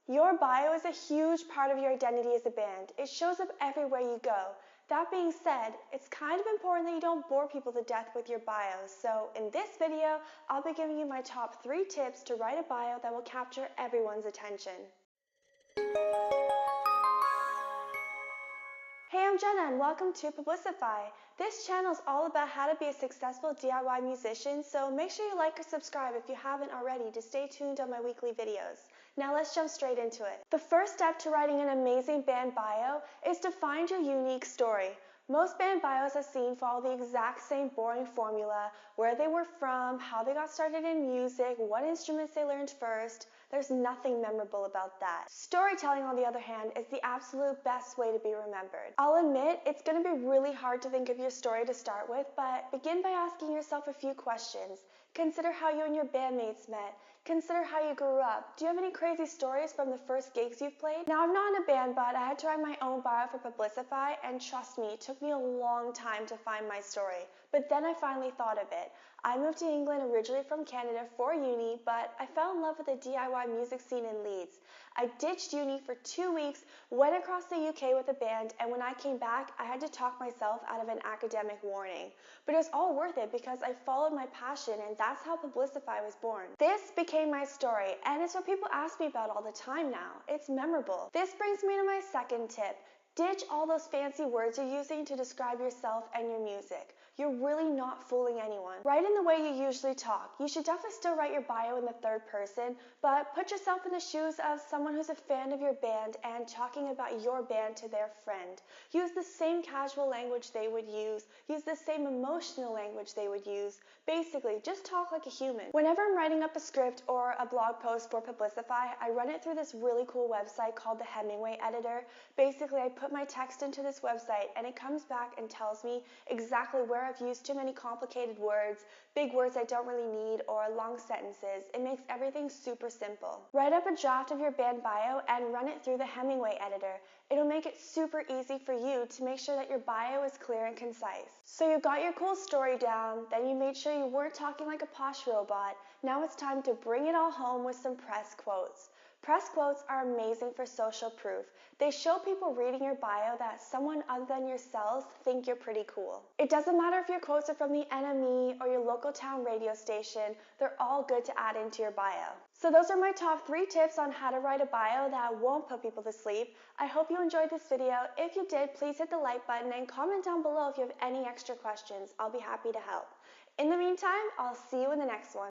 Your bio is a huge part of your identity as a band. It shows up everywhere you go. That being said, it's kind of important that you don't bore people to death with your bios. So in this video, I'll be giving you my top 3 tips to write a bio that will capture everyone's attention. Hey, I'm Jenna and welcome to Publicify. This channel is all about how to be a successful DIY musician, so make sure you like or subscribe if you haven't already to stay tuned on my weekly videos. Now let's jump straight into it. The first step to writing an amazing band bio is to find your unique story. Most band bios I've seen follow the exact same boring formula: where they were from, how they got started in music, what instruments they learned first. There's nothing memorable about that. Storytelling, on the other hand, is the absolute best way to be remembered. I'll admit, it's going to be really hard to think of your story to start with, but begin by asking yourself a few questions. Consider how you and your bandmates met. Consider how you grew up. Do you have any crazy stories from the first gigs you've played? Now, I'm not in a band, but I had to write my own bio for Publicify, and trust me, it took me a long time to find my story. But then I finally thought of it. I moved to England originally from Canada for uni, but I fell in love with the DIY music scene in Leeds. I ditched uni for 2 weeks, went across the UK with a band, and when I came back, I had to talk myself out of an academic warning. But it was all worth it because I followed my passion, and that's how Publicify was born. This became my story, and it's what people ask me about all the time now. It's memorable. This brings me to my second tip. Ditch all those fancy words you're using to describe yourself and your music. You're really not fooling anyone. Write in the way you usually talk. You should definitely still write your bio in the third person, but put yourself in the shoes of someone who's a fan of your band and talking about your band to their friend. Use the same casual language they would use. Use the same emotional language they would use. Basically, just talk like a human. Whenever I'm writing up a script or a blog post for Publicify, I run it through this really cool website called the Hemingway Editor. Basically, I put my text into this website and it comes back and tells me exactly where I've used too many complicated words, big words I don't really need, or long sentences. It makes everything super simple. Write up a draft of your band bio and run it through the Hemingway Editor. It'll make it super easy for you to make sure that your bio is clear and concise. So you got your cool story down, then you made sure you weren't talking like a posh robot. Now it's time to bring it all home with some press quotes. Press quotes are amazing for social proof. They show people reading your bio that someone other than yourselves think you're pretty cool. It doesn't matter if your quotes are from the NME or your local town radio station, they're all good to add into your bio. So those are my top 3 tips on how to write a bio that won't put people to sleep. I hope you enjoyed this video. If you did, please hit the like button and comment down below if you have any extra questions. I'll be happy to help. In the meantime, I'll see you in the next one.